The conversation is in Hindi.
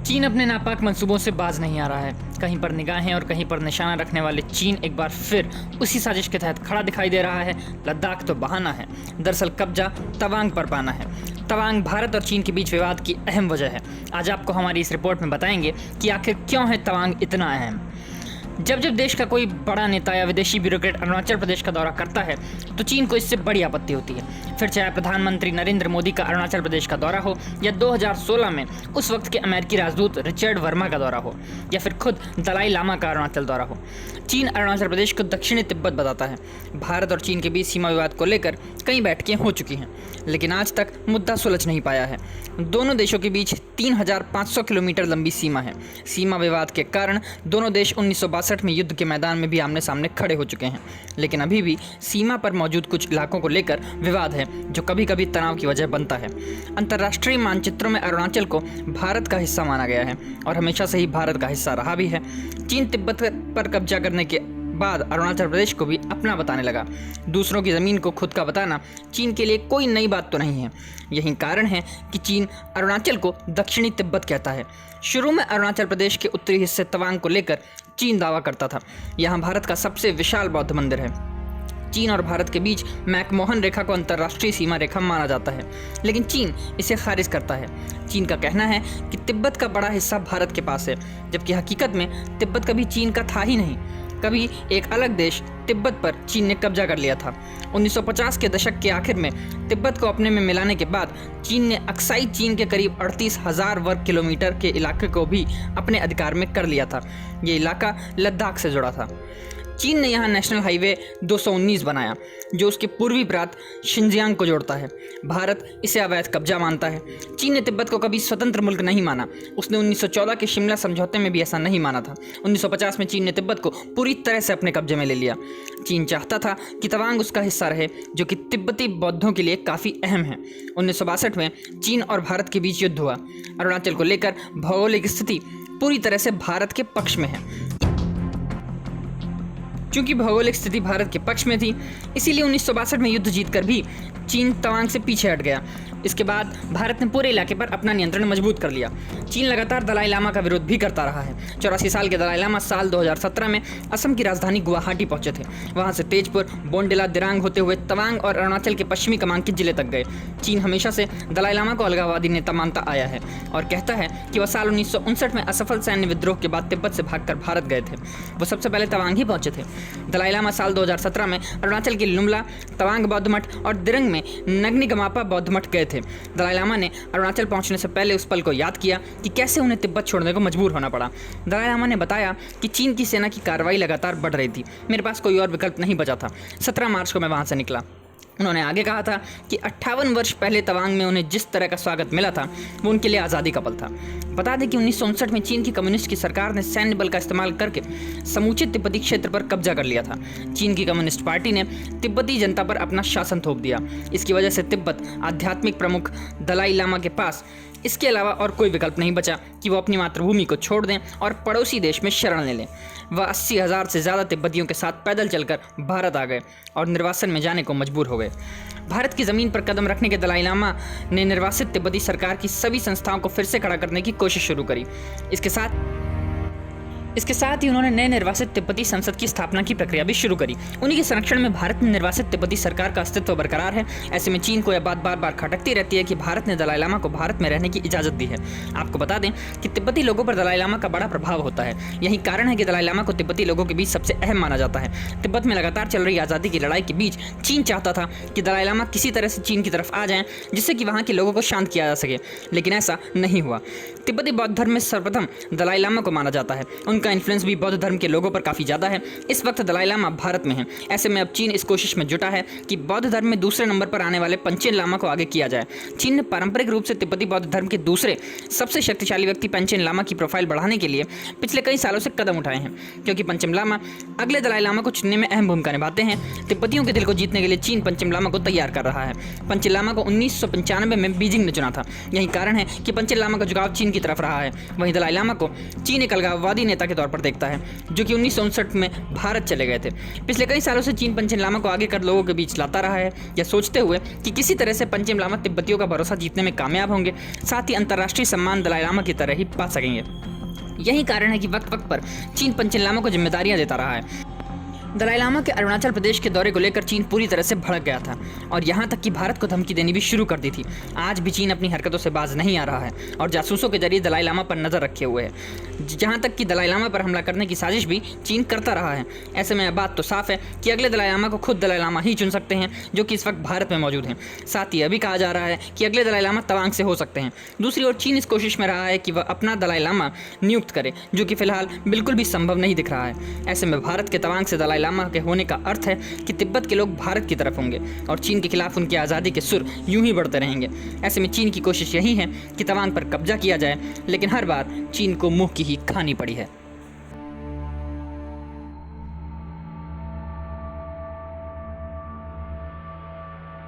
चीन अपने नापाक मंसूबों से बाज नहीं आ रहा है। कहीं पर निगाहें और कहीं पर निशाना रखने वाले चीन एक बार फिर उसी साजिश के तहत खड़ा दिखाई दे रहा है। लद्दाख तो बहाना है, दरअसल कब्जा तवांग पर पाना है। तवांग भारत और चीन के बीच विवाद की अहम वजह है। आज आपको हमारी इस रिपोर्ट में बताएंगे कि आखिर क्यों है तवांग इतना अहम। जब देश का कोई बड़ा नेता या विदेशी ब्यूरोक्रेट अरुणाचल प्रदेश का दौरा करता है तो चीन को इससे बड़ी आपत्ति होती है। फिर चाहे प्रधानमंत्री नरेंद्र मोदी का अरुणाचल प्रदेश का दौरा हो या 2016 में उस वक्त के अमेरिकी राजदूत रिचर्ड वर्मा का दौरा हो या फिर खुद दलाई लामा का अरुणाचल दौरा हो, चीन अरुणाचल प्रदेश को दक्षिणी तिब्बत बताता है। भारत और चीन के बीच सीमा विवाद को लेकर कई बैठकें हो चुकी हैं, लेकिन आज तक मुद्दा सुलझ नहीं पाया है। दोनों देशों के बीच 3500 किलोमीटर लंबी सीमा है। सीमा विवाद के कारण दोनों देश 1962 में युद्ध के मैदान में भी आमने सामने खड़े हो चुके हैं, लेकिन अभी भी सीमा पर मौजूद कुछ इलाकों को लेकर विवाद है जो कभी कभी तनाव की वजह बनता है। अंतर्राष्ट्रीय मानचित्रों में अरुणाचल को भारत का हिस्सा माना गया है और हमेशा से ही भारत का हिस्सा रहा भी है। चीन तिब्बत पर कब्जा करने के बाद अरुणाचल प्रदेश को भी अपना बताने लगा। दूसरों की ज़मीन को खुद का बताना चीन के लिए कोई नई बात तो नहीं है। यही कारण है कि चीन अरुणाचल को दक्षिणी तिब्बत कहता है। शुरू में अरुणाचल प्रदेश के उत्तरी हिस्से तवांग को लेकर चीन दावा करता था। यहाँ भारत का सबसे विशाल बौद्ध मंदिर है। चीन और भारत के बीच मैकमोहन रेखा को अंतर्राष्ट्रीय सीमा रेखा माना जाता है, लेकिन चीन इसे खारिज करता है। चीन का कहना है कि तिब्बत का बड़ा हिस्सा भारत के पास है, जबकि हकीकत में तिब्बत कभी चीन का था ही नहीं। कभी एक अलग देश तिब्बत पर चीन ने कब्जा कर लिया था। 1950 के दशक के आखिर में तिब्बत को अपने में मिलाने के बाद चीन ने अक्साई चीन के करीब 38,000 वर्ग किलोमीटर के इलाके को भी अपने अधिकार में कर लिया था। ये इलाका लद्दाख से जुड़ा था। चीन ने यहाँ नेशनल हाईवे 219 बनाया जो उसके पूर्वी प्रांत शिनजियांग को जोड़ता है। भारत इसे अवैध कब्जा मानता है। चीन ने तिब्बत को कभी स्वतंत्र मुल्क नहीं माना। उसने 1914 के शिमला समझौते में भी ऐसा नहीं माना था। 1950 में चीन ने तिब्बत को पूरी तरह से अपने कब्जे में ले लिया। चीन चाहता था कि तवांग उसका हिस्सा रहे, जो कि तिब्बती बौद्धों के लिए काफ़ी अहम है। 1962 में चीन और भारत के बीच युद्ध हुआ। अरुणाचल को लेकर भौगोलिक स्थिति पूरी तरह से भारत के पक्ष में है। क्योंकि भौगोलिक स्थिति भारत के पक्ष में थी, इसीलिए 1962 में युद्ध जीतकर भी चीन तवांग से पीछे हट गया। इसके बाद भारत ने पूरे इलाके पर अपना नियंत्रण मजबूत कर लिया। चीन लगातार दलाई लामा का विरोध भी करता रहा है। 84 साल के दलाई लामा साल 2017 में असम की राजधानी गुवाहाटी पहुंचे थे। वहां से तेजपुर, बोंडिला, दिरांग होते हुए तवांग और अरुणाचल के पश्चिमी कमान के जिले तक गए। चीन हमेशा से दलाई लामा को अलगाववादी नेता मानता आया है और कहता है कि वह साल 1959 में असफल सैन्य विद्रोह के बाद तिब्बत से भागकर भारत गए थे। वो सबसे पहले तवांग ही पहुंचे थे। दलाई लामा साल 2017 में अरुणाचल के लुमला, तवांग बौद्ध मठ और दिरंग में नग्नि गमापा बौद्ध मठ गए थे। दलाई लामा ने अरुणाचल पहुंचने से पहले उस पल को याद किया कि कैसे उन्हें तिब्बत छोड़ने को मजबूर होना पड़ा। दलाई लामा ने बताया कि चीन की सेना की कार्रवाई लगातार बढ़ रही थी। मेरे पास कोई और विकल्प नहीं बचा था। 17 मार्च को मैं वहां से निकला। उन्होंने आगे कहा था कि 58 वर्ष पहले तवांग में उन्हें जिस तरह का स्वागत मिला था वो उनके लिए आज़ादी का पल था। बता दें कि 1959 में चीन की कम्युनिस्ट की सरकार ने सैन्य बल का इस्तेमाल करके समूचे तिब्बती क्षेत्र पर कब्जा कर लिया था। चीन की कम्युनिस्ट पार्टी ने तिब्बती जनता पर अपना शासन थोप दिया। इसकी वजह से तिब्बत आध्यात्मिक प्रमुख दलाई लामा के पास इसके अलावा और कोई विकल्प नहीं बचा कि वो अपनी मातृभूमि को छोड़ दें और पड़ोसी देश में शरण ले लें। वह 80,000 से ज़्यादा तिब्बतियों के साथ पैदल चलकर भारत आ गए और निर्वासन में जाने को मजबूर हो गए। भारत की ज़मीन पर कदम रखने के दलाई लामा ने निर्वासित तिब्बती सरकार की सभी संस्थाओं को फिर से खड़ा करने की कोशिश शुरू करी। इसके साथ ही उन्होंने नए निर्वासित तिब्बती संसद की स्थापना की प्रक्रिया भी शुरू करी। उन्हीं के संरक्षण में भारत में निर्वासित तिब्बती सरकार का अस्तित्व बरकरार है। ऐसे में चीन को यह बात बार बार खटकती रहती है कि भारत ने दलाई लामा को भारत में रहने की इजाज़त दी है। आपको बता दें कि तिब्बती लोगों पर दलाई लामा का बड़ा प्रभाव होता है। यही कारण है कि दलाई लामा को तिब्बती लोगों के बीच सबसे अहम माना जाता है। तिब्बत में लगातार चल रही आज़ादी की लड़ाई के बीच चीन चाहता था कि दलाई लामा किसी तरह से चीन की तरफ आ जाएं, जिससे कि वहाँ के लोगों को शांत किया जा सके, लेकिन ऐसा नहीं हुआ। तिब्बती बौद्ध धर्म में सर्वप्रथम दलाई लामा को माना जाता है। उनका इन्फ्लुएंस भी बौद्ध धर्म के लोगों पर काफ़ी ज़्यादा है। इस वक्त दलाई लामा भारत में है। ऐसे में अब चीन इस कोशिश में जुटा है कि बौद्ध धर्म में दूसरे नंबर पर आने वाले पंचेन लामा को आगे किया जाए। चीन ने पारंपरिक रूप से तिब्बती बौद्ध धर्म के दूसरे सबसे शक्तिशाली व्यक्ति पंचेन लामा की प्रोफाइल बढ़ाने के लिए पिछले कई सालों से कदम उठाए हैं, क्योंकि पंचम लामा अगले दलाई लामा को चुनने में अहम भूमिका निभाते हैं। तिब्बतियों के दिल को जीतने के लिए चीन पंचम लामा को तैयार कर रहा है। पंचेन लामा को 1995 में बीजिंग ने चुना था। यही कारण है कि पंचेन लामा का झुकाव चीन की तरफ रहा है। वहीं दलाई लामा को चीन एक अलगाववादी नेता के तौर पर देखता है, जो कि 1959 में भारत चले गए थे। पिछले कई सालों से चीन पंचेन लामा को आगे कर लोगों के बीच लाता रहा है, यह सोचते हुए कि किसी तरह से पंचेन लामा तिब्बतियों का भरोसा जीतने में कामयाब होंगे, साथ ही अंतर्राष्ट्रीय सम्मान दलाई लामा की तरह ही पा सकेंगे। यही कारण है कि वक्त वक्त पर चीन पंचेन लामा को जिम्मेदारियां देता रहा है। दलाई लामा के अरुणाचल प्रदेश के दौरे को लेकर चीन पूरी तरह से भड़क गया था और यहाँ तक कि भारत को धमकी देनी भी शुरू कर दी थी। आज भी चीन अपनी हरकतों से बाज नहीं आ रहा है और जासूसों के जरिए दलाई लामा पर नज़र रखे हुए है। जहाँ तक कि दलाई लामा पर हमला करने की साजिश भी चीन करता रहा है। ऐसे में यह बात तो साफ है कि अगले दलाई लामा को खुद दलाई लामा ही चुन सकते हैं, जो कि इस वक्त भारत में मौजूद हैं। साथ ही यह भी कहा जा रहा है कि अगले दलाई लामा तवांग से हो सकते हैं। दूसरी ओर चीन इस कोशिश में रहा है कि वह अपना दलाई लामा नियुक्त करे, जो कि फिलहाल बिल्कुल भी संभव नहीं दिख रहा है। ऐसे में भारत के तवांग से दलाई लामा के होने का अर्थ है कि तिब्बत के लोग भारत की तरफ होंगे और चीन के खिलाफ उनकी आज़ादी के सुर यूं ही बढ़ते रहेंगे। ऐसे में चीन की कोशिश यही है कि तवांग पर कब्जा किया जाए, लेकिन हर बार चीन को मुंह की ही खानी पड़ी है।